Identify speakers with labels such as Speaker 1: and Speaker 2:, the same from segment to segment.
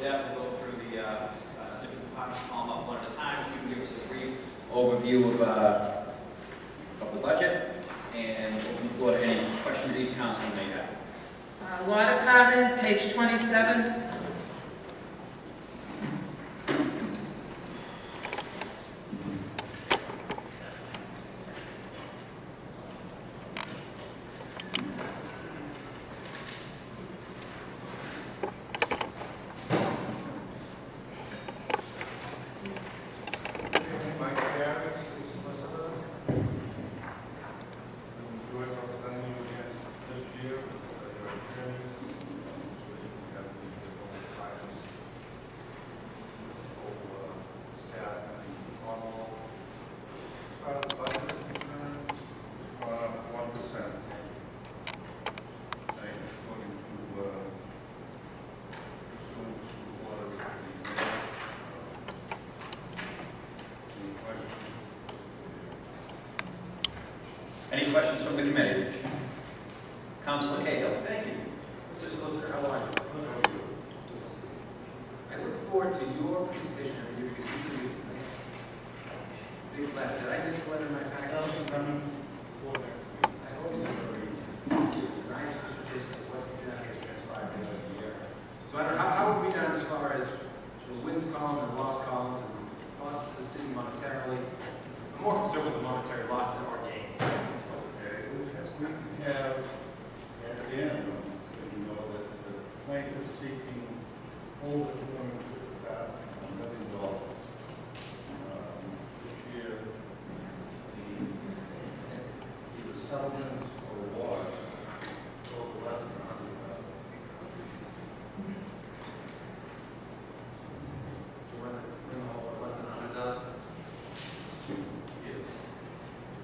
Speaker 1: that, we'll go through the different departments, call them up one at a time. You can give us a brief overview of the budget, and open the floor to any questions each council may have.
Speaker 2: Law Department, page 27.
Speaker 1: Any questions from the committee? Councilor Cahill.
Speaker 3: Thank you. Mr. Solicitor, how are you? I look forward to your presentation every year because usually it's nice. Big letter. Did I miss the letter in my packet? I always remember it's a nice presentation of what exactly has transpired in the year. So I don't know, how have we done as far as the wins column and loss columns and losses to the city monetarily? I'm more concerned with the monetary losses or gains.
Speaker 4: We have, at the end, you know, that the plaintiff is seeking over $250,000 million. This year, either settlements or awards total less than $100,000.
Speaker 3: So we're in the hole for less than $100,000?
Speaker 4: Yes.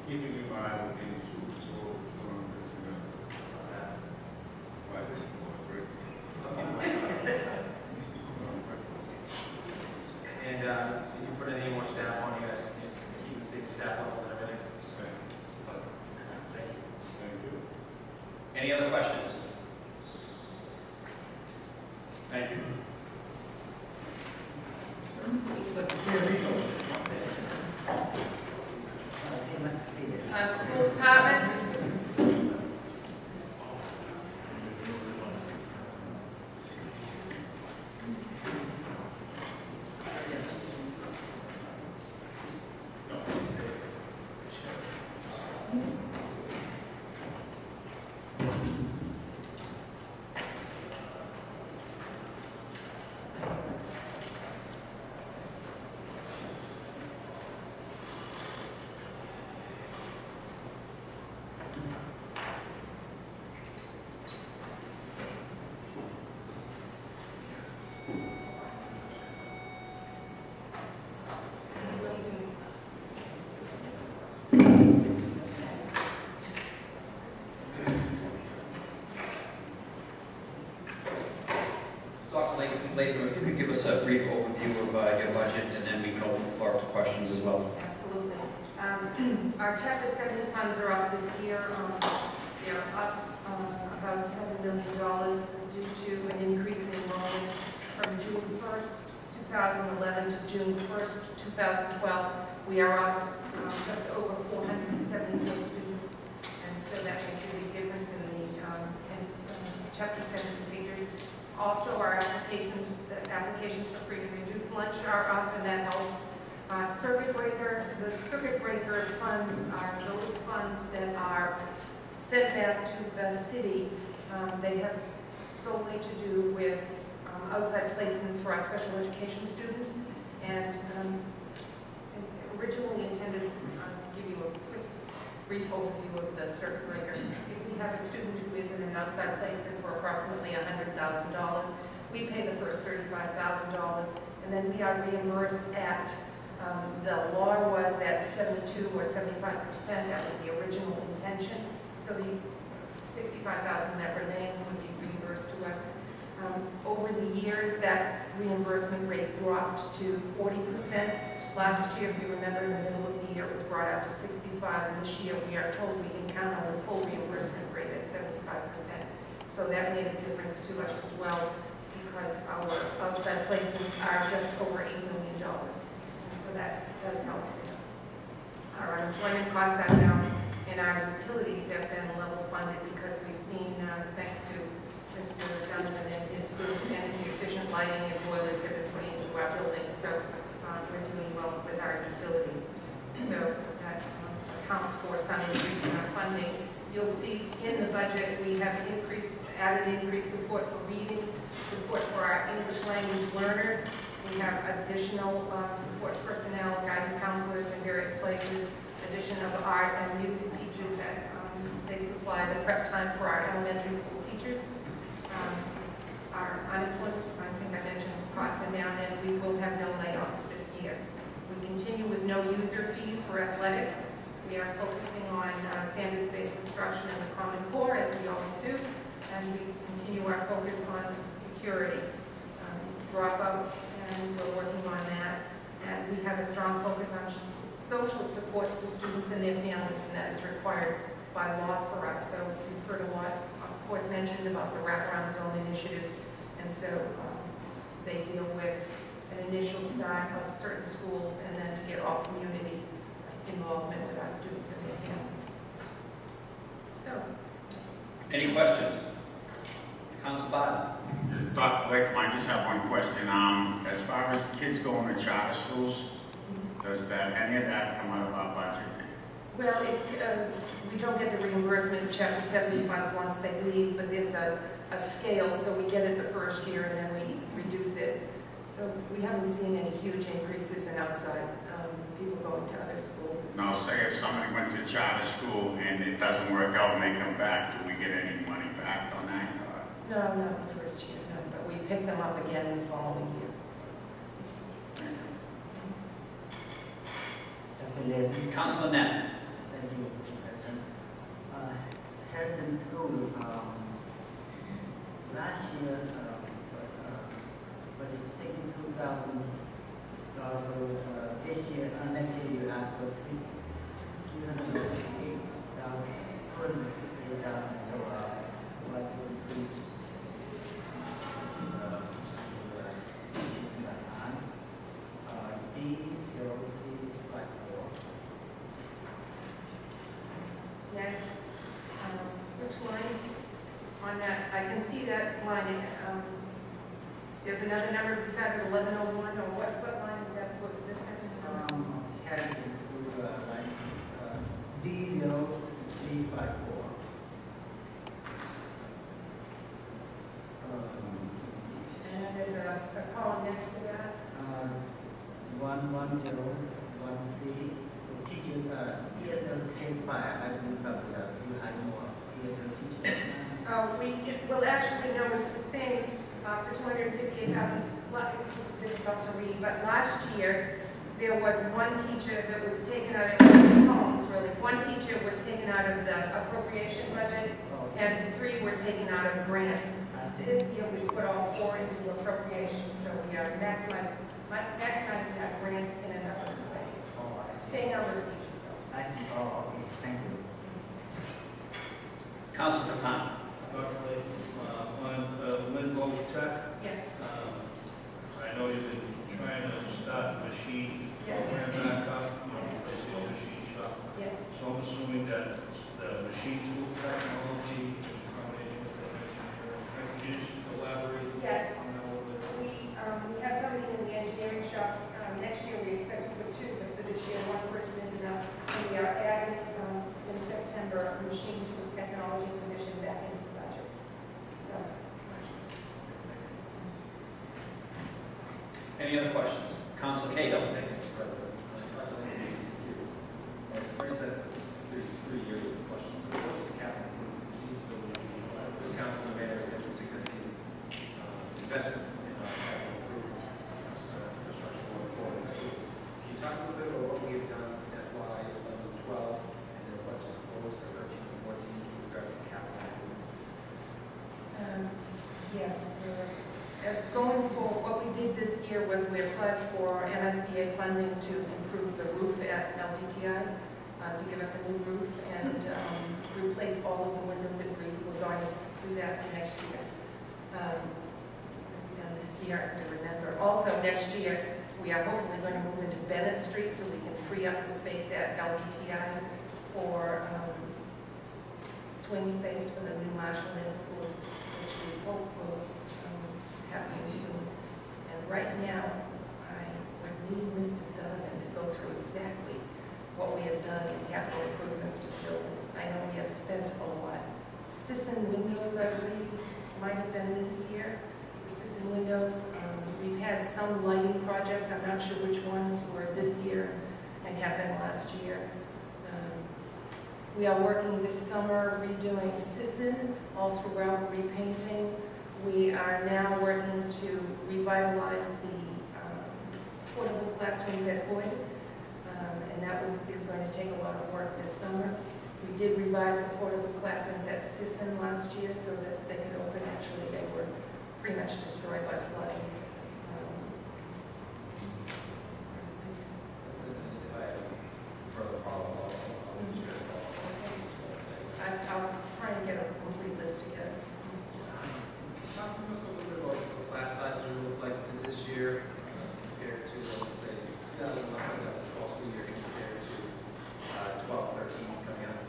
Speaker 4: Keeping in mind we're being sued for over $250 million. Right,
Speaker 3: And did you put any more staff on? You guys can keep the same staff levels and everything? Thank you.
Speaker 4: Thank you.
Speaker 1: Any other questions? Thank you.
Speaker 2: School Department.
Speaker 1: Latham, if you could give us a brief overview of your budget, and then we can open the floor up to questions as well.
Speaker 2: Absolutely. Our Chapter 70 funds are up this year. They're up about $7 million due to an increase in enrollment from June 1st, 2011 to June 1st, 2012. We are up just over 474 students, and so that makes a big difference in the Chapter 70 figures. Also, our applications for free and reduced lunch are up, and that helps. The circuit breaker funds are those funds that are sent back to the city. They have solely to do with outside placements for our special education students, and originally intended to give you a quick, brief overview of the circuit breaker. If we have a student who is in an outside placement for approximately $100,000, we pay the first $35,000, and then we are reimbursed at, the law was at 72 or 75%, that was the original intention, so the $65,000 that remains would be reimbursed to us. Over the years, that reimbursement rate dropped to 40%. Last year, if you remember, in the middle of the year, it was brought out to 65%, and this year we are told we can count on a full reimbursement rate at 75%. So that made a difference to us as well. because our outside placements are just over $8 million. So that does help. Our unemployment costs are down, and our utilities have been level funded because we've seen, thanks to Mr. Duncan and his group, energy efficient lighting and boilers have been put into our buildings. So we're doing well with our utilities. So that accounts for some increase in our funding. You'll see in the budget we have added increased support for reading, support for our English language learners. We have additional support personnel, guidance counselors in various places, addition of art and music teachers that they supply the prep time for our elementary school teachers. Our unemployment, I think I mentioned, costs are down, and we will have no layoffs this year. We continue with no user fees for athletics. We are focusing on standards-based instruction in the Common Core, as we always do, and we continue our focus on security, dropouts, and we're working on that. And we have a strong focus on social supports for students and their families, and that is required by law for us. So we've heard a lot, of course, mentioned about the wraparound zone initiatives, and so they deal with an initial start of certain schools and then to get all community involvement with our students and their families. So,
Speaker 5: any questions? Council Biden.
Speaker 6: Dr. Latham, I just have one question. As far as kids going to charter schools, does any of that come out of our budget?
Speaker 2: well, we don't get the reimbursement in Chapter 70 funds once they leave, but there's a scale, so we get it the first year and then we reduce it. So we haven't seen any huge increases in outside people going to other schools.
Speaker 6: No, say if somebody went to charter school and it doesn't work out and they come back, do we get any money back on that?
Speaker 2: No, not the first year, no, but we pick them up again the following year.
Speaker 7: Dr. Lynn.
Speaker 1: Councilor Net.
Speaker 7: Thank you, Mr. President. Hampton School, last year, but it's $62,000. So this year, next year, you asked for $368,000, so what's the increase? D0C54.
Speaker 2: Yes. Which lines on that? I can see that line. There's another number beside it, 1101, or what line is that? What this second?
Speaker 7: Hampton School line D0C54.
Speaker 2: And then there's a column next to that.
Speaker 7: 1101C. Teacher, ESL K5, I believe probably you had more ESL teachers.
Speaker 2: Well, actually, no, it's the same for $258,000. It's difficult to read, but last year there was one teacher that was taken out of columns, really. One teacher was taken out of the appropriation budget, and 3 were taken out of grants. This year we put all 4 into appropriation, so we are maximizing that grants in another way.
Speaker 7: Oh, I see.
Speaker 2: Same number of teachers, though.
Speaker 7: I see. Oh, okay. Thank you.
Speaker 1: Councilor Capano.
Speaker 4: Dr. Latham, on Lynn Tech,
Speaker 2: Yes.
Speaker 4: I know you've been trying to start the machine
Speaker 2: Yes.
Speaker 4: program back up, replace the old machine shop.
Speaker 2: Yes.
Speaker 4: So I'm assuming that the machine tool technology is a combination of the engineering. Can you just elaborate
Speaker 2: Yes.
Speaker 4: on that a little bit?
Speaker 2: We have somebody in the engineering shop. Next year we expect to put 2, but for this year 1 person is enough. And we are adding in September a machine tool technology position back into the budget. So,
Speaker 1: Any other questions? Councilor Cahill.
Speaker 3: Thank you, Mr. President. There's 3 years of questions. The first is capital improvements. It seems that this council and mayor has made some significant investments in our capital improvement infrastructure going forward in schools. Can you talk a little bit about what we have done in FY 11 12 and then what's proposed for 13 and 14 with regards to capital improvement?
Speaker 2: yes. As going forward, what we did this year was we applied for MSBA funding to improve the roof at LVTI, to give us a new roof and replace all of the windows that we're going to do that next year. easier to remember. Also, next year, we are hopefully going to move into Bennett Street so we can free up the space at LVTI for swing space for the new Marshall Middle School, which we hope will happen soon. And right now, I would need Mr. Donovan to go through exactly what we have done in capital improvements to the buildings. I know we have spent a lot. Sisson windows, I believe, might have been this year. The Sisson windows, we've had some lighting projects. I'm not sure which ones were this year and have been last year. We are working this summer redoing Sisson, all throughout repainting. We are now working to revitalize the portable classrooms at Hood, and that is going to take a lot of work this summer. We did revise the portable classrooms at Sisson last year so that they could open. Actually, they were pretty much destroyed by flooding.
Speaker 3: If I have further follow-up, I'll make sure that
Speaker 2: I'll try and get a complete list together.
Speaker 3: talk to us a little bit about what the class sizes look like this year compared to, let's say, 2011-2012 school year compared to 12-13 coming up.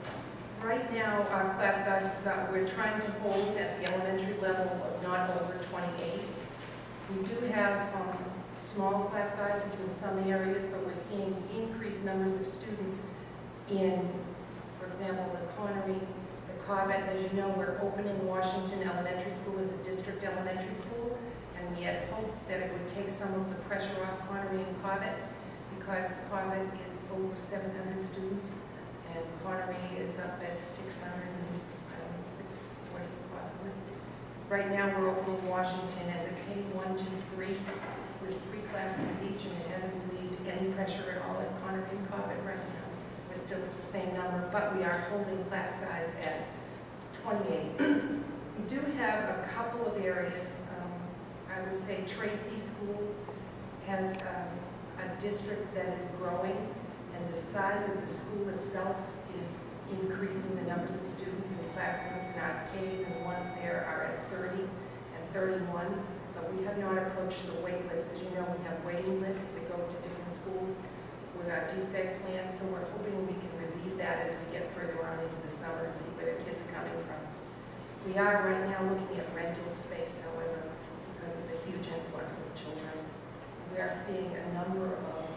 Speaker 2: Right now, our class sizes we're trying to hold at the elementary level of not over 28. We do have small class sizes in some areas, but we're seeing increased numbers of students in, for example, the Connery, the Cobbett. As you know, we're opening Washington Elementary School as a district elementary school, and we had hoped that it would take some of the pressure off Connery and Cobbett, because Cobbett is over 700 students, and Connery is up at 600, 640 possibly. Right now, we're opening Washington as a K1, 2, 3, with 3 classes of each, and it hasn't relieved any pressure at all at Connery and Cobbett right now. We're still at the same number, but we are holding class size at 28. We do have a couple of areas. I would say Tracy School has a district that is growing, and the size of the school itself is increasing the numbers of students in the classrooms, and our Ks and the ones there are at 30 and 31, but we have not approached the wait list. As you know, we have waiting lists that go to different schools with our DSEG plan, so we're hoping we can relieve that as we get further on into the summer and see where the kids are coming from. We are right now looking at rental space, however, because of the huge influx of children. We are seeing a number of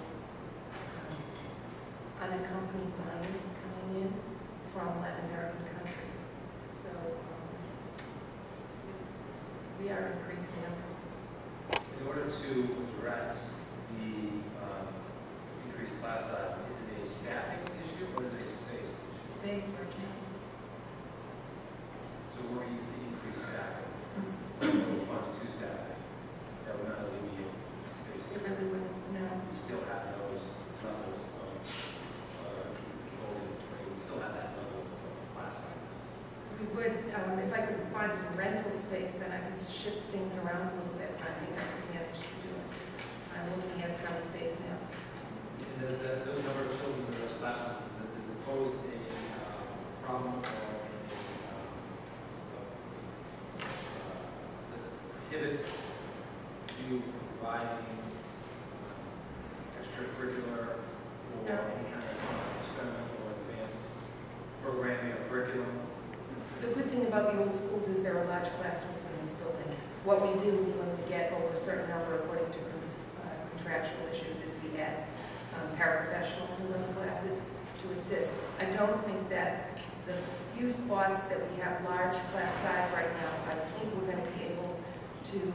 Speaker 2: unaccompanied minors coming in from Latin American countries. So we are increasing numbers.
Speaker 3: In order to address the increased class size, is it a staffing issue or is it a space issue?
Speaker 2: Space right now.
Speaker 3: So were you to increase staffing, those funds to staffing, that would not alleviate space?
Speaker 2: It really wouldn't, no.
Speaker 3: You'd still have those levels of enrollment between, you'd still have that level of class sizes.
Speaker 2: We would, if I could find some rental space, then I could shift things around a little bit. I think I could manage to do it. I'm looking at some space now.
Speaker 3: And does those number of children in those classrooms, does it pose a problem or does it prohibit you from providing extracurricular or
Speaker 2: No.
Speaker 3: any kind of experimental or advanced programming or curriculum?
Speaker 2: The good thing about the old schools is there are large classrooms in these buildings. What we do when we get over a certain number, according to contractual issues, is we add paraprofessionals in those classes to assist. I don't think that the few spots that we have large class size right now, I think we're going to be able to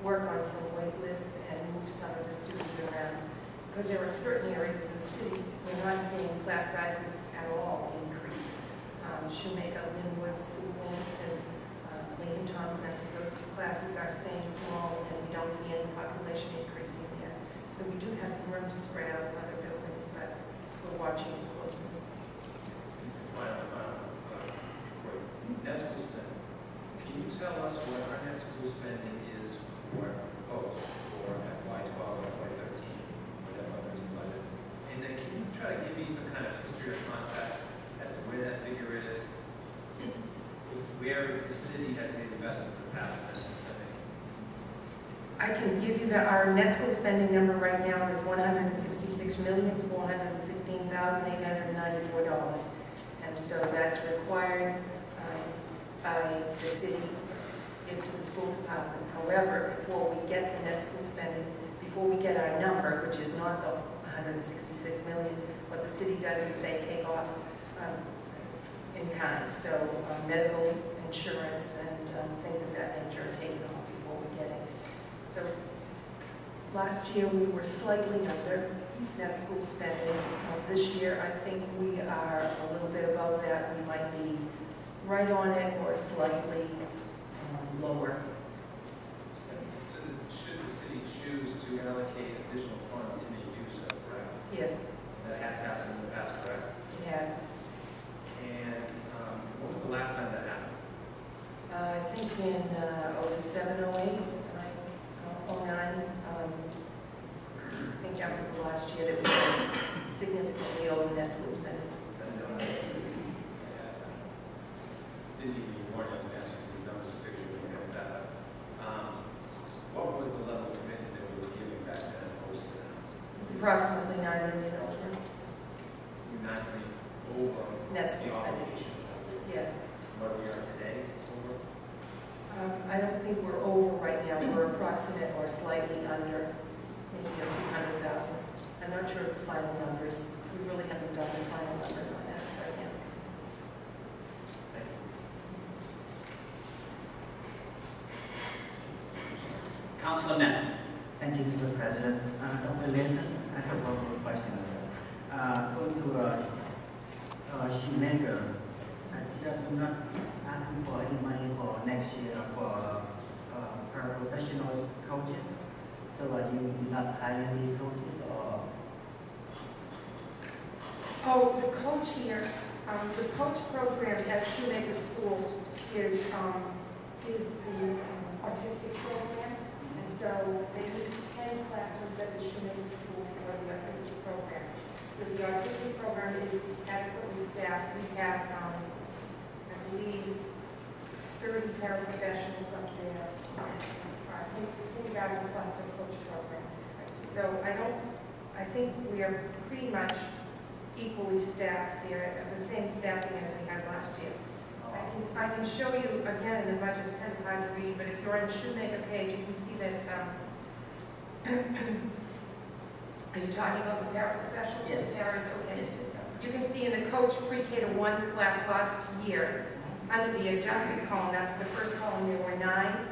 Speaker 2: work on some wait lists and move some of the students around. Because there are certain areas in the city we're not seeing class sizes at all increase. Shoemaker, Linwood, Sioux Lansing, Lincoln Thompson, those classes are staying small and we don't see any population increasing there. So we do have some room to spread out in other buildings, but we're watching it closely.
Speaker 3: Final, net school spending. Can you tell us what our net school spending is for proposed for FY12 or FY13, or FY13 budget? And then can you try to give me some kind of history or context as to where that figure is, where the city has made investments in the past in national spending?
Speaker 2: I can give you our net school spending number right now is $166,415,894. And so that's required by the city give to the school department. However, before we get the net school spending, before we get our number, which is not the 166 million, what the city does is they take off in kind. So medical insurance and things of that nature are taken off before we get it. So last year we were slightly under net school spending. This year I think we are a little bit above that. We might be right on it or slightly lower.
Speaker 3: So should the city choose to allocate additional funds, it may do so, correct?
Speaker 2: Yes,
Speaker 3: That has happened in the past, correct?
Speaker 2: it has.
Speaker 3: And what was the last time that happened?
Speaker 2: I think in 07, 08, 09, I think that was the last year that we were significantly over net school spending.
Speaker 3: This is, didn't even warn us to ask you these numbers to figure we got that up. What was the level of commitment that we were giving back then opposed to now?
Speaker 2: It's approximately 9 million over
Speaker 3: We're not really over
Speaker 2: net
Speaker 3: the
Speaker 2: school spending.
Speaker 3: obligation.
Speaker 2: Yes.
Speaker 3: What we are today, over?
Speaker 2: I don't think we're over right now. We're approximate or slightly under, maybe a few 100,000. I'm not sure of the final numbers. We really haven't done the final numbers on that right now.
Speaker 3: Thank you.
Speaker 5: Councilor Net.
Speaker 7: Thank you, Mr. President. Dr. Lynn, I have one more question. Going to shoemaker, I see that you're not asking for any money for next year for paraprofessionals coaches. So are you not hiring any coaches or?
Speaker 2: Oh, the coach here, the coach program at Shoemaker School is the autistic program. And so they use 10 classrooms at the Shoemaker School for the autistic program. So the autistic program is adequately staffed. We have, I believe, 30 paraprofessionals up there. Kindergarten plus the coach program. So I think we are pretty much equally staffed there, at the same staffing as we had last year. I can show you, again, in the budget, it's kind of hard to read, but if you're on the Shoemaker page, you can see that, are you talking about the paraprofessionals?
Speaker 7: Yes.
Speaker 2: Sarah's, okay.
Speaker 7: Yes.
Speaker 2: You can see in the coach pre-K to 1 class last year, under the adjusted column, that's the first column, there were 9.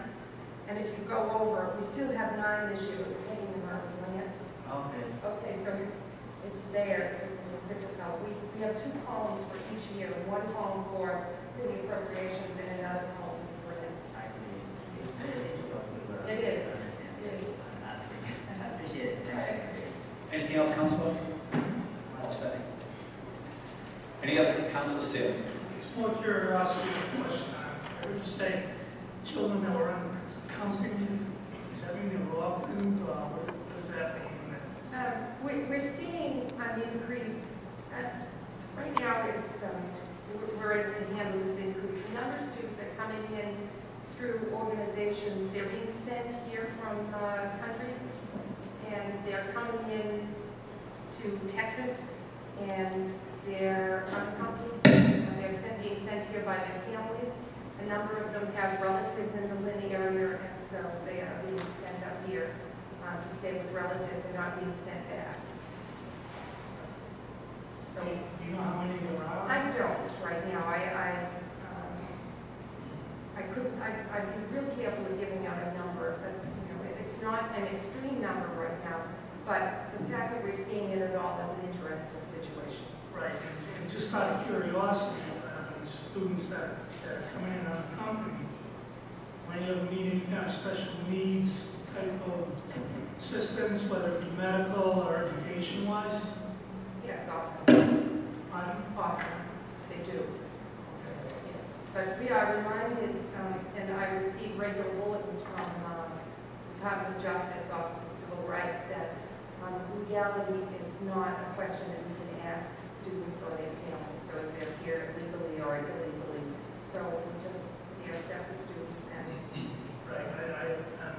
Speaker 2: And if you go over, we still have 9 this year, but we're taking them out of the glance.
Speaker 7: Okay.
Speaker 2: Okay, so it's there, it's just a little different color. We have 2 columns for each year, one column for city appropriations and another column for grants.
Speaker 7: I see. It's very difficult to
Speaker 2: It is.
Speaker 7: understand.
Speaker 2: It is.
Speaker 7: I'm asking. I appreciate it. Thank you.
Speaker 5: Anything else, Councilor? All set. Any other, Councilor Seal?
Speaker 8: Small curiosity question. I would just say, children that were under company, does that mean they were orphaned, or what does that mean?
Speaker 2: We're seeing an increase. Right now, it's we're able to handle this increase. The number of students that are coming in through organizations, they're being sent here from countries, and they're coming in to Texas, and they're unaccompanied, and they're being sent here by their families. A number of them have relatives in the Lynn area, and so they are being sent up here to stay with relatives. They're not being sent back. So
Speaker 8: Do you know how many there are?
Speaker 2: I don't right now. I'd be real careful with giving out a number, but it's not an extreme number right now. But the fact that we're seeing it at all is an interesting situation.
Speaker 8: Right, and just out of curiosity, the students that are coming in on the company, many of them need any kind of special needs type of assistance, whether it be medical or education-wise?
Speaker 2: Yes, often.
Speaker 8: Often.
Speaker 2: They do. Yes. But we are reminded, and I receive regular bulletins from Department of Justice, Office of Civil Rights, that legality is not a question that we can ask students or their families. So if they're here legally or illegally, so we just accept the students and.
Speaker 8: Right, I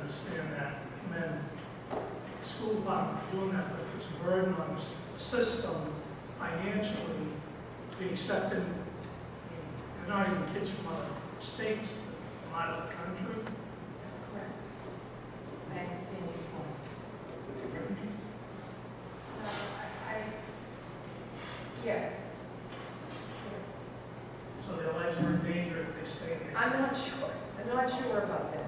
Speaker 8: understand that. school department for doing that, but it puts a burden on the system financially to be accepted. I mean, they're not even kids from other states, but from out of the country.
Speaker 2: That's correct. I understand your point. Yes. Yes.
Speaker 8: So their lives are in danger if they stay there.
Speaker 2: I'm not sure. I'm not sure about that.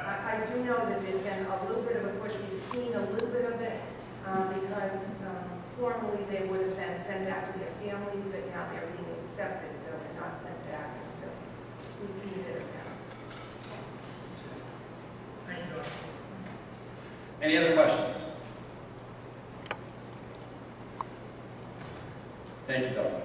Speaker 2: I do know that there's been a little bit of a push. We've seen a little bit of it because formerly they would have been sent back to their families, but now they're being accepted, so they're not sent back. And so we see a bit of that.
Speaker 8: Thank you, Doctor.
Speaker 5: Any other questions? Thank you, Doctor.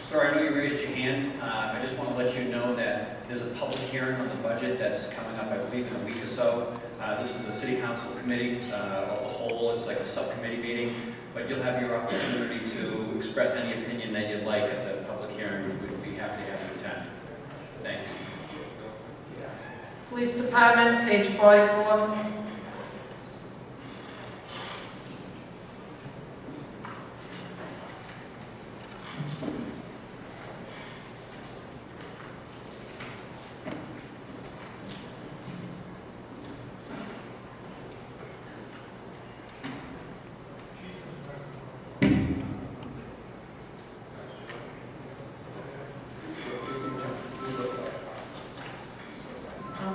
Speaker 5: Sir, I know you raised your hand. I just want to let you know that there's a public hearing on the budget that's coming up, I believe, in a week or so. This is the City Council Committee of the whole. It's like a subcommittee meeting, but you'll have your opportunity to express any opinion that you'd like at the public hearing. We'd be happy to have you attend. Thank you.
Speaker 7: Police Department, page 44.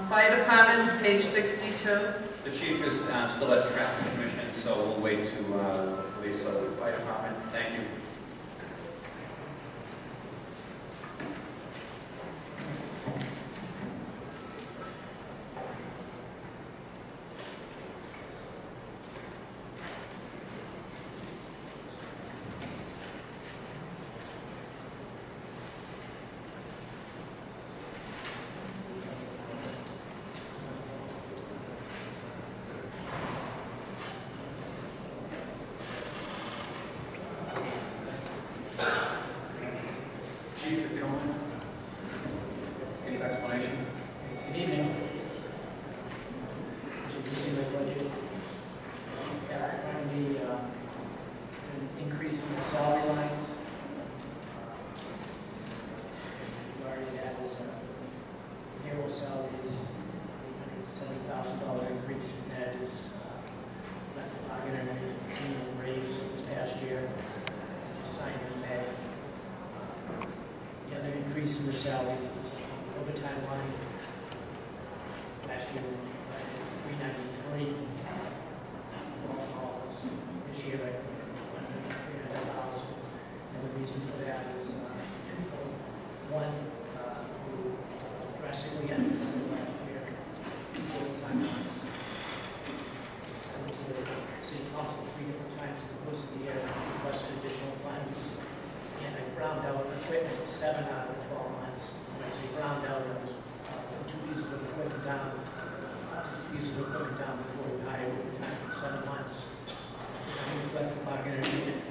Speaker 7: Fire Department, page 62.
Speaker 5: The chief is still at Traffic Commission, so we'll wait to release the fire department. Thank you. Chief, if you don't mind. Any explanation?
Speaker 9: Good evening. As you can see the budget, that's going to be an increase in the salary lines. Regarding that is payroll salaries, $70,000 increase, and that is a raise this past year, just signed in May. The other increase in the salaries was overtime line. Last year, $393. This year, $300,000. And the reason for that is twofold. One, we drastically underfunded last year. Overtime lines. I went to the city council 3 different times in the course of the year and requested additional funds. And I ground out equipment 7 out of 12 months. When I say ground out, I was put 2 pieces of equipment down, before we hired overtime for 7 months. I didn't collect the bargain agreement.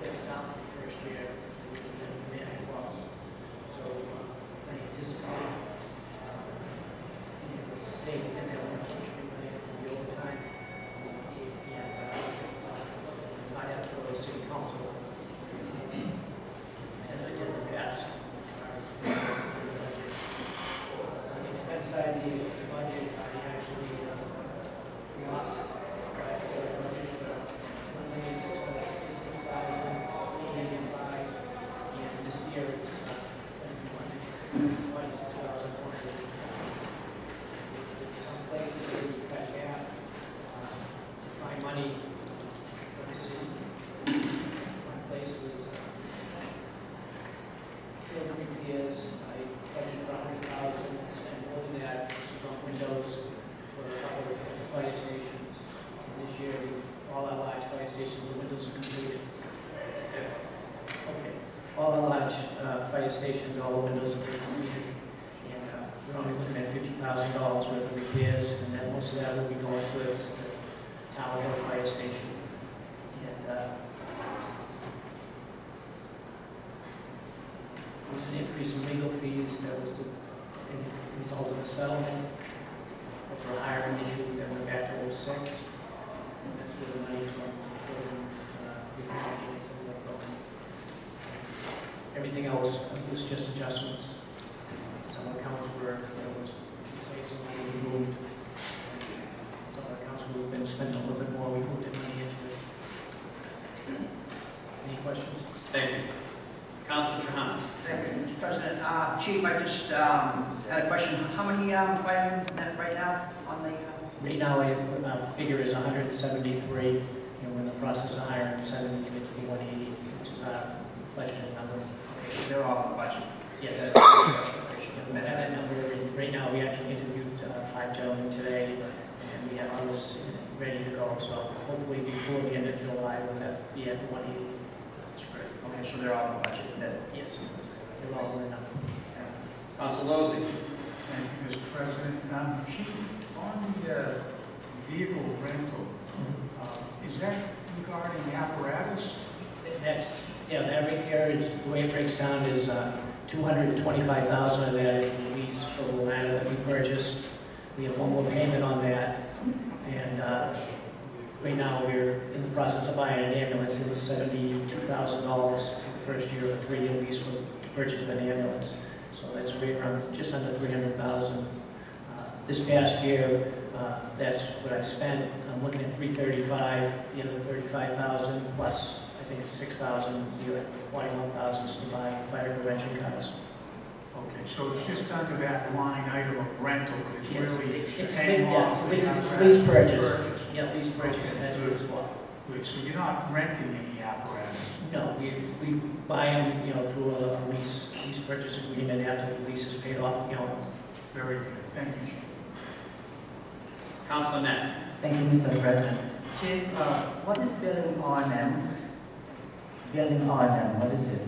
Speaker 9: It's down for the first year. And clause. So I anticipate staying within that $1.3 million for the overtime. And I have to go to the city council. As I did in the past, on the expense side of the budget, I actually dropped last year budget for $1,666,885, and this year it's $1,26,485. Some places they would cut back to find money for the city. One place was building repairs. I budgeted for $100,000, spent more than that. This was on windows for a couple of fire stations. And this year, all our large fire stations, the windows are completed. Okay. All our large fire stations, all the windows are completed. And we're only looking at $50,000 worth of repairs, and then most of that will be going towards the Tower Hill Fire Station. And there was an increase in legal fees that was the result of a settlement of for a hiring issue that went back to '06. And that's where the money from building, relocated to the building. Everything else was just adjustments. Some accounts were, there was, say, some money we moved. Some accounts would have been spent a little bit more, we moved the money into it. Any questions?
Speaker 5: Thank you. Councilor Trahan.
Speaker 10: Thank you, Mr. President. Chief, I just had a question. How many firemen right now on the?
Speaker 9: Right now, our figure is 173, and we're in the process of hiring 7 to get to the 180, which is our budgeted number.
Speaker 10: Okay, so they're all in the budget.
Speaker 9: Yes. We have that number. Right now, we actually interviewed 5 gentlemen today, and we have others ready to go. So hopefully before the end of July, we'll be at the 180.
Speaker 10: That's great. Okay, so they're all in the budget.
Speaker 9: Yes. They're all in the number.
Speaker 5: Councilor Lozey.
Speaker 11: Thank you, Mr. President. Chief, on the vehicle rental, is that regarding apparatus?
Speaker 9: That's, yeah, that right there is, the way it breaks down is 225,000 of that is the lease for the ladder that we purchased. We have one more payment on that, and right now we're in the process of buying an ambulance. It was $72,000 for the first year of a 3-year lease to purchase an ambulance. So that's right around just under 300,000. This past year, that's what I spent. I'm looking at 335, the other 35,000 plus I think it's 6,000, you have 41,000 to buy fire prevention cars.
Speaker 11: Okay, so it's just under that line item of rental, but it's
Speaker 9: Yes,
Speaker 11: really
Speaker 9: it's
Speaker 11: paying off the
Speaker 9: it's
Speaker 11: apparatus.
Speaker 9: lease purchase. Yeah, lease purchase, and that's what it's for.
Speaker 11: Good, so you're not renting any apparatus?
Speaker 9: No, we buy them, you know, through a lease purchase agreement after the lease is paid off, you know.
Speaker 11: Very good, thank you, Chief.
Speaker 5: Councilor Net.
Speaker 7: Thank you, Mr. President. Chief, what is building R&M? Building R&M, what is it?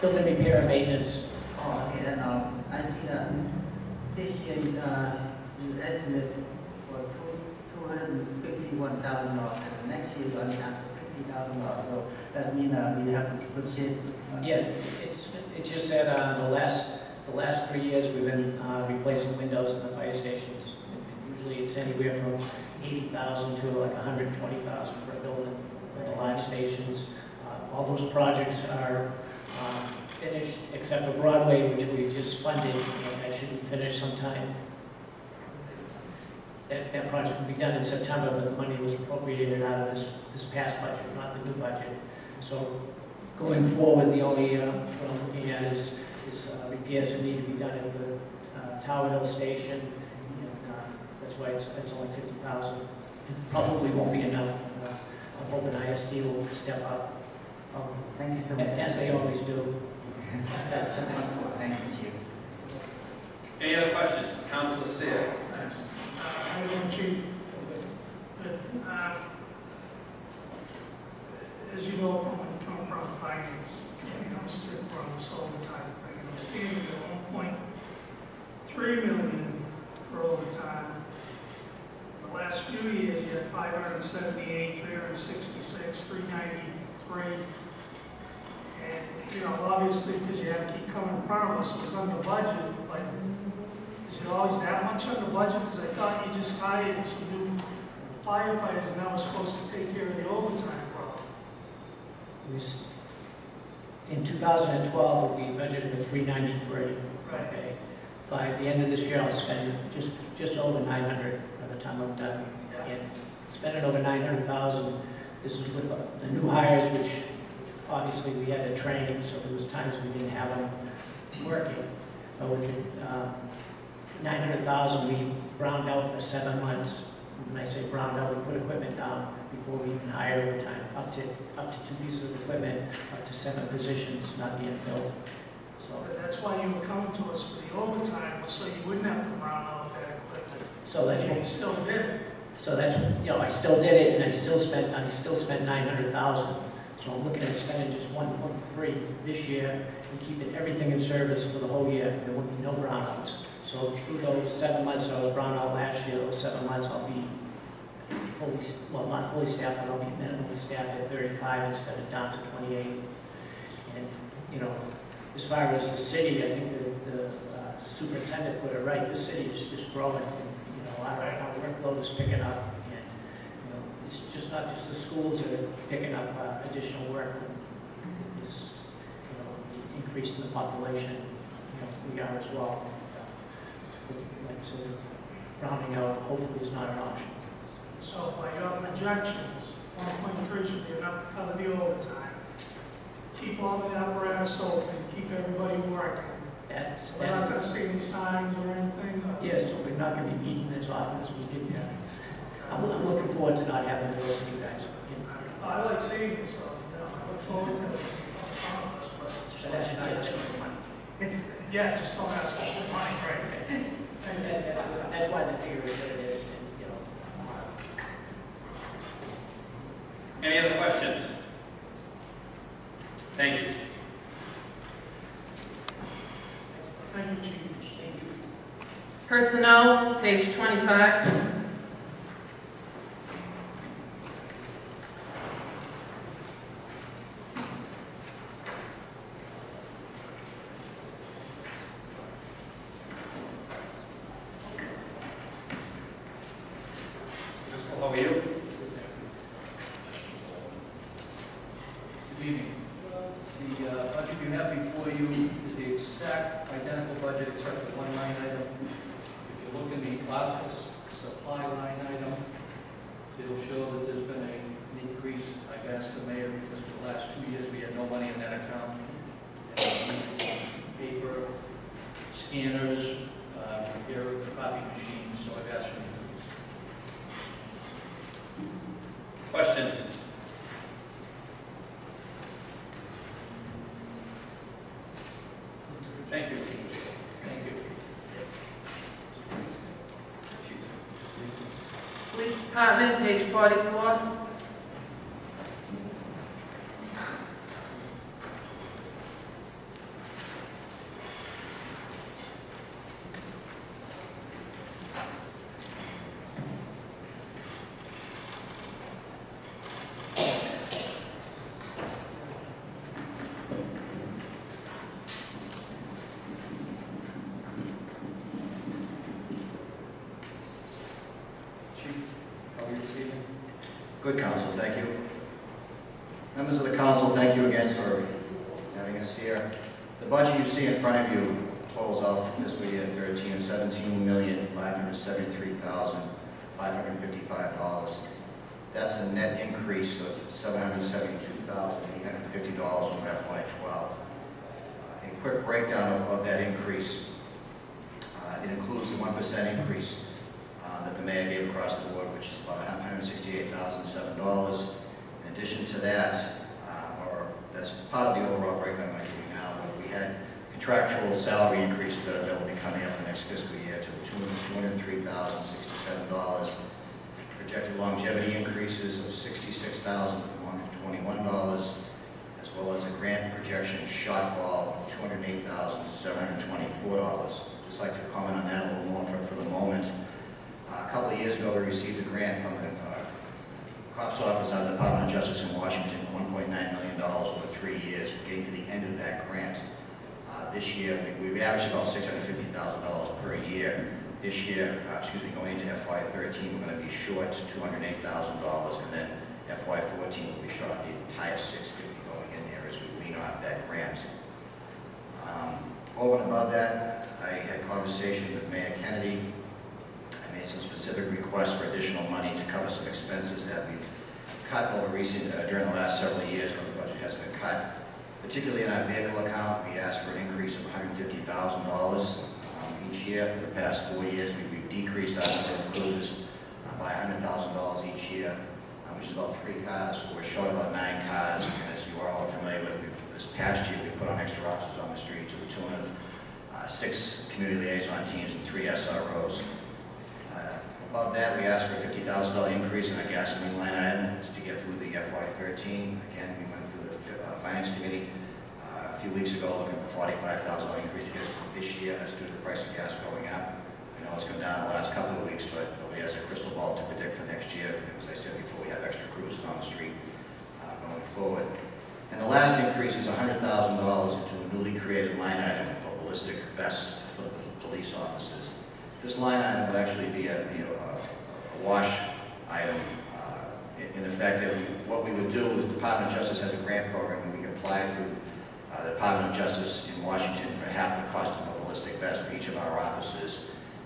Speaker 9: Building repair and maintenance.
Speaker 7: Oh, okay, then I see that this year you estimate for $251,000, and next year you only have $50,000. So that means we have to good shape.
Speaker 9: Yeah, it's just that the last 3 years we've been replacing windows in the fire stations. Usually it's anywhere from 80,000 to like 120,000 per building in the large stations. All those projects are finished except for Broadway, which we just funded, and that should be finished sometime. That project will be done in September, but the money was appropriated out of this past budget, not the new budget. So going forward, the only what I'm looking at is repairs that need to be done at the Tower Hill Station. And, that's why it's only 50,000. It probably won't be enough. I'm hoping ISD will step up.
Speaker 7: Thank you so much.
Speaker 9: As they always do.
Speaker 7: That's wonderful. Thank you, Chief.
Speaker 5: Any other questions? Councilor Seer.
Speaker 8: Thanks. I don't, Chief. But, as you know, from when you come from finance, I'm still on this overtime thing. I'm standing at 1.3 million for overtime. The last few years, you had 578, 366, 393. And, you know, obviously, because you have to keep coming in front of us, it was under budget, but is it always that much under budget? Because I thought you just hired some new firefighters and that was supposed to take care of the overtime problem.
Speaker 9: In 2012, we budgeted for 393. Okay. By the end of this year, I'll spend just over 900 by the time I'm done. And spending over 900,000. This is with the new hires, which obviously we had to train, so there was times we didn't have them working. But with the 900,000, we browned out for 7 months. When I say browned out, we put equipment down before we even hired overtime, up to 2 pieces of equipment, up to 7 positions not being filled. So
Speaker 8: That's why you were coming to us for the overtime, was so you wouldn't have to brown out that equipment.
Speaker 9: so that's
Speaker 8: You
Speaker 9: what,
Speaker 8: still did it.
Speaker 9: so that's, you know, I still did it, and I still spent 900,000. So I'm looking at spending just 1.3 this year and keeping everything in service for the whole year. There will be no brownouts. So through those 7 months I was brown out last year, those 7 months I'll be fully, well, not fully staffed, but I'll be minimally staffed at 35 instead of down to 28. And, you know, as far as the city, I think the superintendent put it right, this city is just growing, you know, our workload is picking up, and, you know, it's just not just the schools that are picking up additional work, it's, you know, the increase in the population, you know, we are as well. Like I said, rounding out hopefully is not an option.
Speaker 8: So by your projections, 1.3 should be enough to cover the overtime. Keep all the apparatus open, keep everybody working. We're not going to see any signs or anything?
Speaker 9: Yes, so we're not going to be meeting as often as we did there. I'm looking forward to not having to listen to you guys.
Speaker 8: I like seeing you, so you know, I look forward to it.
Speaker 9: So that's not just money.
Speaker 8: Yeah, just don't ask us for money, right?
Speaker 9: And that's why the figure is what it is, and, you know.
Speaker 5: Any other questions? Thank you.
Speaker 8: Thank you, Chief.
Speaker 9: Thank you.
Speaker 2: Personnel, page 25.
Speaker 5: How are you?
Speaker 12: Good evening. The budget you have before you is the exact identical budget except for one line item. If you look in the office supply line item, it'll show that there's been an increase. I've asked the mayor because for the last 2 years we had no money in that account. And we needed some paper, scanners, repair of the copy machines, so I've asked for an increase.
Speaker 5: Questions? Thank you.
Speaker 12: Thank you.
Speaker 2: Police Department, page 44.
Speaker 13: Good, Council, thank you. Members of the Council, thank you again for having us here. The budget you see in front of you totals out for fiscal year 13 of $17,573,555. That's a net increase of $772,850 from FY12. A quick breakdown of that increase. It includes the 1% increase that the mayor gave across the board, which is about $168,007. In addition to that, or that's part of the overall breakdown I'm giving now, but we had contractual salary increases that will be coming up in the next fiscal year to $203,067. Projected longevity increases of $66,421, as well as a grant projection shortfall of $208,724. Just like to comment on that a little more for the moment. A couple of years ago, we received a grant from the COPS office out of the Department of Justice in Washington for $1.9 million over 3 years. We're getting to the end of that grant. This year, we've averaged about $650,000 per year. This year, going into FY13, we're going to be short $208,000, and then FY14 will be short the entire $650,000 going in there as we wean off that grant. Over and above that, I had conversation with Mayor Kennedy. I made some specific requests for additional money to cover some expenses that we've cut over during the last several years when the budget has been cut. Particularly in our vehicle account, we asked for an increase of $150,000 each year. For the past 4 years, we've decreased our number of cruisers by $100,000 each year, which is about 3 cars. We're short about 9 cars, and as you are all familiar with, this past year we put on extra officers on the street to the tune of 6 community liaison teams and 3 SROs. Above that, we asked for a $50,000 increase in our gasoline line item to get through the FY13. Again, we went through the Finance Committee a few weeks ago looking for a $45,000 increase to get us this year. That's due to the price of gas going up. I know it's come down the last couple of weeks, but nobody has a crystal ball to predict for next year. As I said before, we have extra cruisers on the street going forward. And the last increase is $100,000 into a newly created line item for ballistic vests for the police officers. This line item will actually be a wash item. In effect, what we would do is the Department of Justice has a grant program and we can apply through the Department of Justice in Washington for half the cost of a ballistic vest for each of our officers.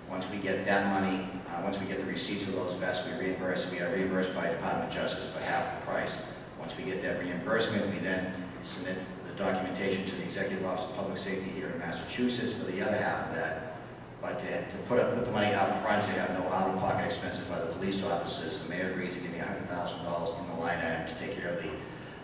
Speaker 13: Once we get that money, once we get the receipts for those vests, we are reimbursed by Department of Justice for half the price. Once we get that reimbursement, we then submit the documentation to the Executive Office of Public Safety here in Massachusetts for the other half of that. But to put the money out front, to have no out-of-pocket expenses by the police officers, the mayor agreed to give me $100,000 in the line item to take care of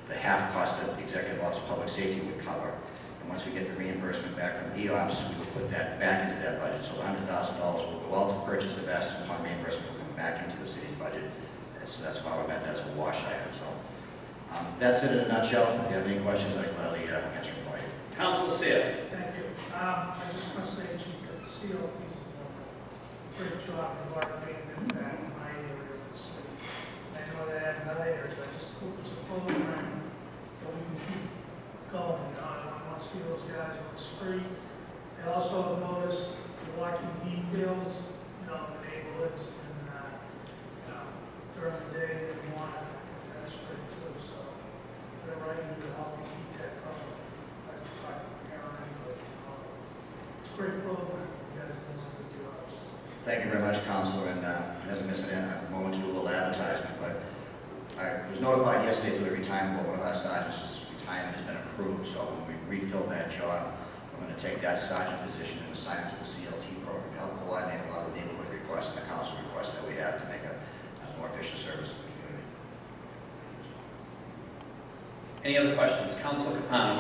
Speaker 13: the half cost that the Executive Office of Public Safety would cover. And once we get the reimbursement back from EOPS, we will put that back into that budget. So $100,000 will go out to purchase the vests, and upon reimbursement will come back into the city's budget. So that's why we meant that's a wash item. So that's it in a nutshell. If you have any questions, I'd gladly answer them for you.
Speaker 1: Council Seer.
Speaker 8: Thank you. I just want to say, Chief, that the CLT's doing a great job of marketing and that in my area of the city. I know they have in other areas. I just hope it's a program that we can keep going. You know, I want to see those guys on the street. I also have noticed the walking details, you know, in the neighborhoods and, you know, during the day and the morning. That's great too. So they're right in to help me keep that going. It's a great program. You guys are doing a good job.
Speaker 13: Thank you very much, Councilor, and never miss a moment to do a little advertisement, but I was notified yesterday through the retirement board, one of our sergeants' retirement has been approved, so when we refill that job, I'm going to take that sergeant position and assign it to the CLT program to help coordinate a lot of the neighborhood requests and the council requests that we have to make a more efficient service to the community.
Speaker 5: Any other questions? Council Capano.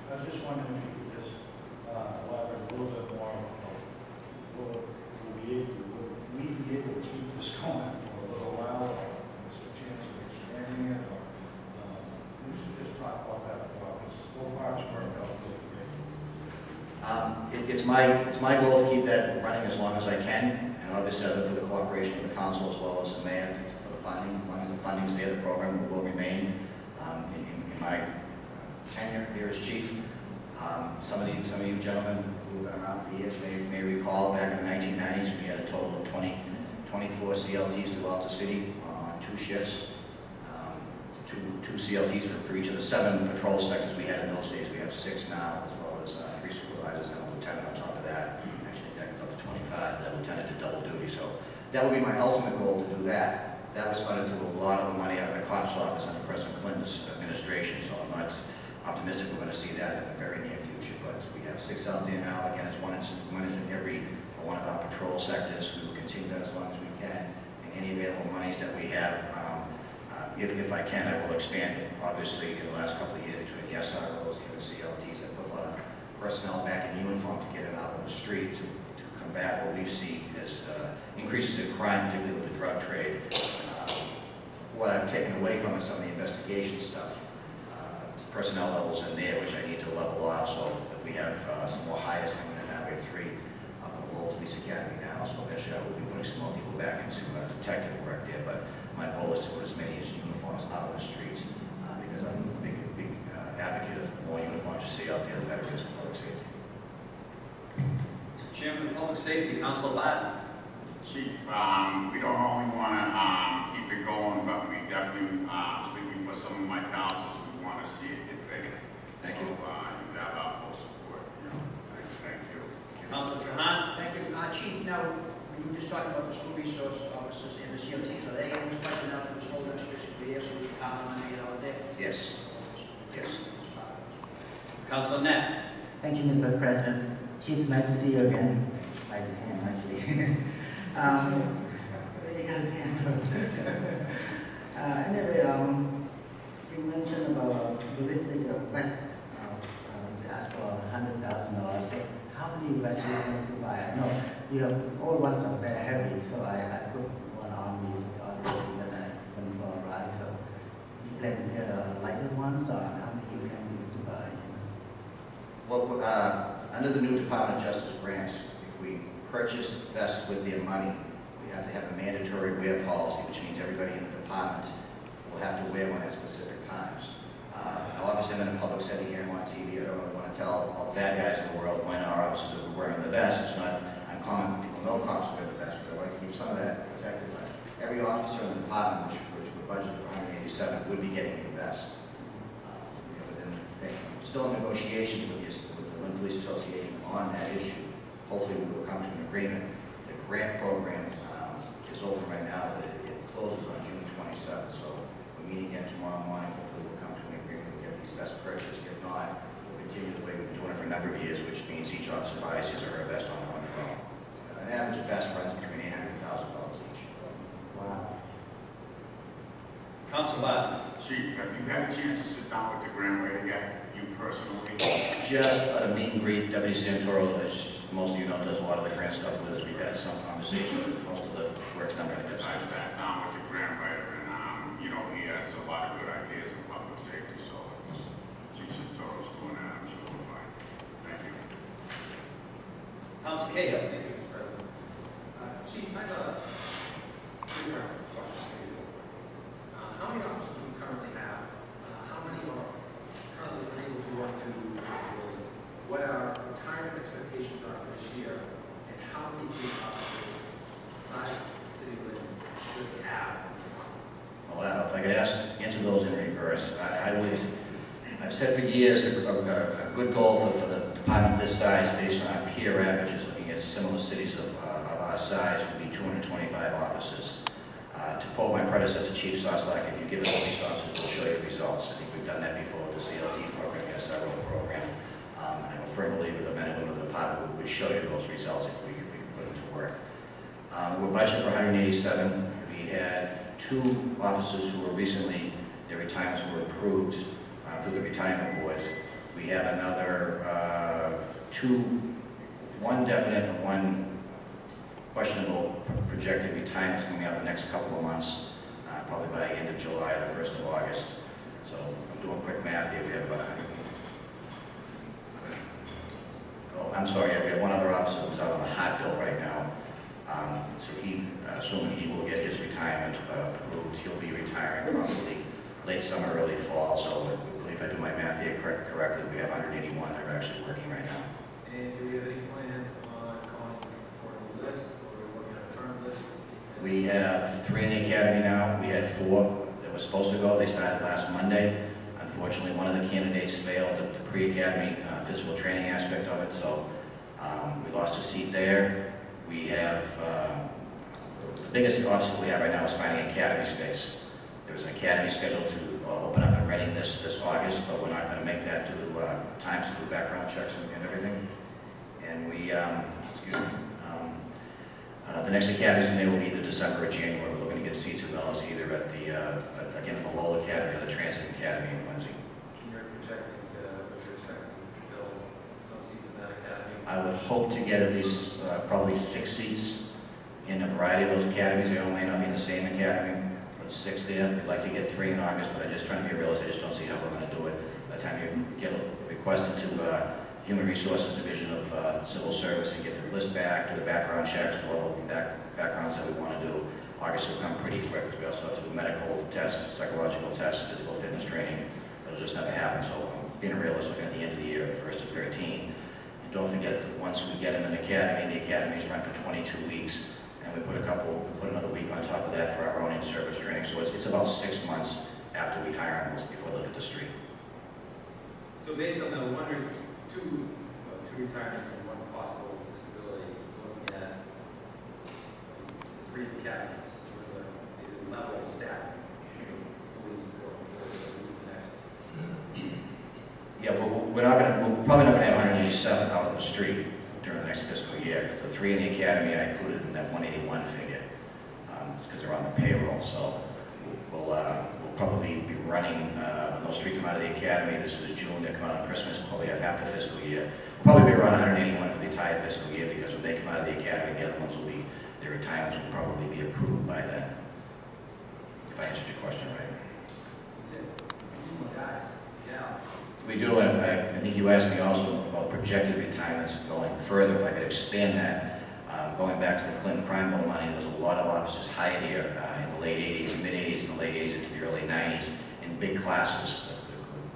Speaker 4: I was just wondering if you could just elaborate a little bit more on will we be able to keep this going for a little while, or is there a chance of expanding it, or we should just talk about that for a while, because so far it's worked out really great.
Speaker 13: It's my goal to keep that running as long as I can, and obviously I look for the cooperation of the council as well as the mayor for the funding. As long as the funding's there, the program will remain. In my tenure here as chief, some of you gentlemen who have been around for years may recall back in the 1990s we had a total of 24 CLTs throughout the city on 2 shifts. Two CLTs for each of the 7 patrol sectors we had in those days. We have 6 now, as well as 3 supervisors and a lieutenant on top of that. Actually, that goes up to 25. That lieutenant did double duty. So that would be my ultimate goal, to do that. That was funded through a lot of the money out of the COPS office under President Clinton's administration. So I'm not optimistic we're going to see that in the very near future. But we have 6 out there now. Again, it's one is in every one of our patrol sectors. We will continue that as long as we can. And any available monies that we have, if I can, I will expand it. Obviously, in the last couple of years, between the SROs and the CLTs, I put a lot of personnel back in uniform to get it out on the street to combat what we see as increases in crime, particularly with the drug trade. What I've taken away from is some of the investigation stuff. Personnel levels in there, which I need to level off, so that we have some more hires coming in now. We have 3 up at the Lowell Police Academy now, so eventually I will be putting some more people back into detective work there. But my goal is to put as many uniforms out on the streets, because I'm a big advocate of more uniforms you see out there, the better it is for public safety.
Speaker 1: Chairman of Public Safety, Council Ladd.
Speaker 6: Chief, we don't only want to keep it going, but we definitely, speaking for some of my councils, we want to see it get bigger.
Speaker 13: Thank you.
Speaker 6: So, you have our full support. Thank you.
Speaker 1: Council Trahan.
Speaker 10: Thank you. Chief, now, we were just talking about the school resource officers and the CLTs. Are they in this budget now for this whole next fiscal year, so we can count on money out there?
Speaker 13: Yes. Yes.
Speaker 1: Council Net.
Speaker 7: Thank you, Mr. President. Chief, it's nice to see you again. Nice to him, actually. Anyway, you mentioned about ballistic vest. They asked for $100,000. So how many vests are you going to buy? I know you have all ones are very heavy, so I put one on these already when I went for a ride. So you plan to get a lighter ones, or how many you plan to buy?
Speaker 13: Well, under the new Department of Justice grants, if we purchased vests with their money, we We have to have a mandatory wear policy, which means everybody in the department will have to wear one at specific times. Now, obviously, I'm in a public setting here, I'm on TV. I don't really want to tell all the bad guys in the world when our officers are wearing the vest. It's not uncommon. People know cops wear the vest, but I like to keep some of that protected. But every officer in the department, which we're budgeted for 187, would be getting a vest. Still in negotiations with the Lynn Police Association on that issue. Hopefully, we will come to an agreement. The grant program is open right now, but it closes on June 27th. So we're meeting again tomorrow morning. Hopefully, we'll come to an agreement to get these vests purchased. If not, we'll continue the way we've been doing it for a number of years, which means each officer buys his or her vest on their own. An average vest runs between $800 and $1,000 each.
Speaker 7: Wow.
Speaker 1: Council Barton.
Speaker 6: Chief, have you had a chance to sit down with the grant writer yet, you personally?
Speaker 13: Just at a meet and greet, Deputy Santoro, as most of you know, does a lot of the grant stuff with us. We've had some conversation. Most of the work's done right now.
Speaker 6: I sat down with the grant writer, and you know, he has a lot of good ideas in public safety, so Chief Santoro's doing that, I'm sure we'll find. Thank you.
Speaker 1: Council Cahill.
Speaker 3: Thank you, Mr. President. Chief, I have a three-part question for you. How many officers do we currently have? How many are currently unable to work due to disability? What our retirement expectations are for this year? And how many police officers inside the city of Lynn should we have?
Speaker 13: Well, if I could answer those in reverse, I've said for years a good goal for the department this size, based on our peer averages, looking at similar cities of our size, would be 225 officers. To quote my predecessor, Chief Soslak, if you give us all these officers, we'll show you results. I think we've done that before with the CLT program, the SRO program. I'm a firm believer the men and women of the department would show you those results if we could put them to work. We're budgeted for 187. We have 2 officers who were recently, their retirements were approved through the retirement boards. We have another 2, 1 definite and 1 questionable projected retirements coming out in the next couple of months, probably by the end of July or the 1st of August. So I'm doing quick math here. We have about 100. Oh, I'm sorry, we have 1 other officer who's out on the hot bill right now. So assuming he will get his retirement approved, he'll be retiring probably late summer, early fall. So I believe if I do my math here correctly, we have 181 that are actually working right now.
Speaker 3: And do we have any plans on calling for a list?
Speaker 13: We have 3 in the academy now. We had 4 that were supposed to go. They started last Monday. Unfortunately, one of the candidates failed the pre-academy physical training aspect of it, so we lost a seat there. We have, the biggest obstacle we have right now is finding academy space. There's an academy scheduled to open up in Reading this August, but we're not going to make that due to time to do background checks and everything. And we, the next academies in there will be either December or January. We're looking to get seats in those either at the, again, the Lowell Academy or the Transit Academy in Quincy.
Speaker 3: You're projecting what you're expecting to fill some seats in that academy?
Speaker 13: I would hope to get at least probably 6 seats in a variety of those academies. They all may not be in the same academy, but 6 there. We'd like to get 3 in August, but I'm just trying to be realistic. I just don't see how we're going to do it. By the time you get requested to Human Resources Division of Civil Service and get the list back, do the background checks, do all the backgrounds that we want to do. August will come pretty quick because we also have to do medical tests, psychological tests, physical fitness training. It'll just never happen. So being realistic at the end of the year, the 1st of 13. And don't forget that once we get them in the academies run for 22 weeks, and we put another week on top of that for our own in-service training. So it's about 6 months after we hire them before they hit the street.
Speaker 3: So based on the two retirements and 1 possible disability, looking at 3 academies, sort of the level of staff, police going forward, at least the next.
Speaker 13: Yeah, we're probably not going to have 187 out on the street during the next fiscal year. The 3 in the academy I included in that 181 figure because they're on the payroll. So we'll probably be running when those 3 come out of the academy. This is June. They come out on Christmas. We'll probably have half the fiscal year. We'll probably be around 181 for the entire fiscal year because when they come out of the academy, the other ones will be, their retirements will probably be approved by then. If I answered your question right. We do, and I think you asked me also about projected retirements going further. If I could expand that, going back to the Clinton crime bill money, there's a lot of officers hired here in the late 80s, mid-80s, and the late 80s into the early 90s in big classes.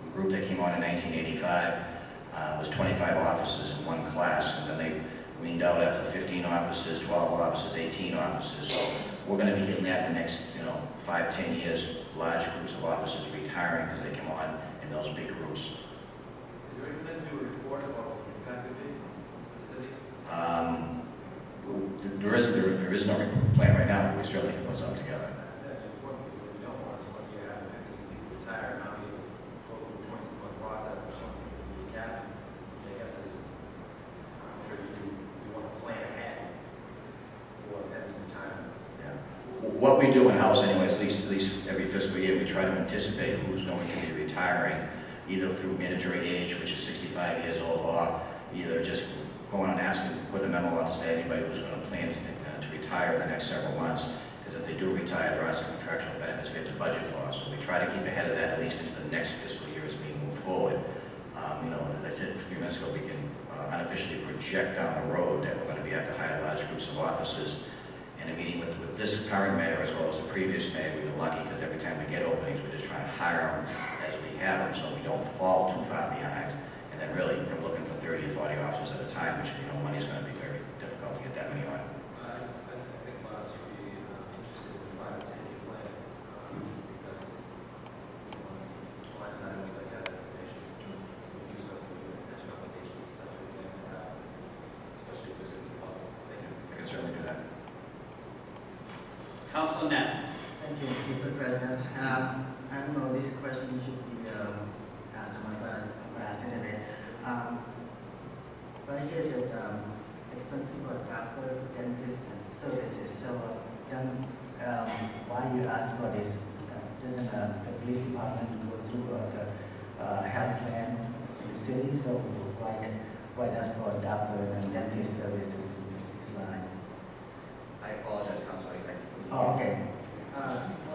Speaker 13: The group that came on in 1985 was 25 officers in one class, and then they weaned out after 15 officers, 12 officers, 18 officers. So we're going to be hitting that in the next 5, 10 years, large groups of officers retiring because they come on in those big groups.
Speaker 3: Is there any plans to do a report about what the impact could be for the city?
Speaker 13: There is no plan right now, but we certainly can put something together.
Speaker 3: Yeah, the important is what we don't want is when you have 15 people retire, not be able to go through a 20-month process of something in the academy. I guess I'm sure you want to plan ahead for pending retirements.
Speaker 13: Yeah. What we do in-house anyways, at least every fiscal year, we try to anticipate who's going to be retiring, either through mandatory age, which is 65 years old, or either just going on asking, putting a memo out to say anybody who's going to plan to retire in the next several months, because if they do retire, there are some contractual benefits we have to budget for. So we try to keep ahead of that at least into the next fiscal year as we move forward. As I said a few minutes ago, we can unofficially project down the road that we're going to be able to hire large groups of officers. In a meeting with this current mayor as well as the previous mayor, we've been lucky because every time we get openings, we're just trying to hire them as we have them so we don't fall too far behind. And then really come looking for 30 or 40 officers at a time, which money's going to be very difficult to get that many on.
Speaker 3: I think a lot of us would be interested in a 5 to 10 year plan because clients not able to get that information. We do something with pension obligations, etc. We can have, especially if there's a public. Thank you.
Speaker 13: I can certainly do that.
Speaker 1: Councilor Net.
Speaker 7: Thank you, Mr. President. I don't know, this question should be asked to my class anyway. Right here is expenses for doctors, dentists, and services. So then why you ask for this? Doesn't the police department go through the health plan in the city? So why just for doctor and dentist services this line?
Speaker 13: I apologize, Councilor.
Speaker 7: Oh, okay.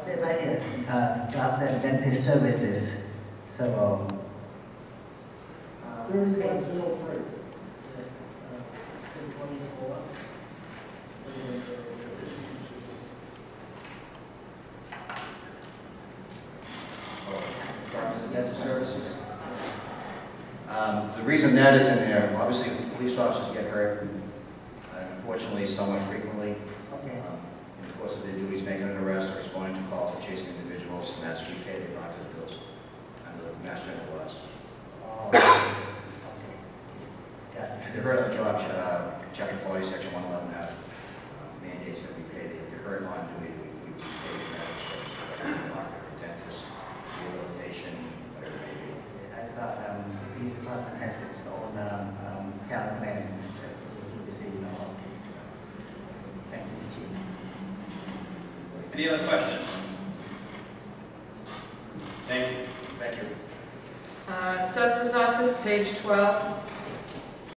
Speaker 7: Say right here, doctor and dentist services. So,
Speaker 4: 3503.
Speaker 7: 24.
Speaker 13: Doctors and dentist services. The reason that is in there, obviously, police officers get hurt, unfortunately, somewhat frequently.
Speaker 7: Okay.
Speaker 13: In the course of their duties, making an arrest or responding to calls or chasing individuals, and that's we pay the doctor's bills under the Mass General laws.
Speaker 7: Oh, okay. Got it.
Speaker 13: If they're hurt on the job, Chapter 40, Section 111F mandates that we pay the, if you're hurt on duty, we pay the medical services, doctor, dentist, rehabilitation, whatever it may be.
Speaker 7: I thought the police department has its own health plan through the city. Okay. Thank you, Chief.
Speaker 1: Any other questions? Thank you.
Speaker 13: Thank you.
Speaker 2: Assessor's office, page 12.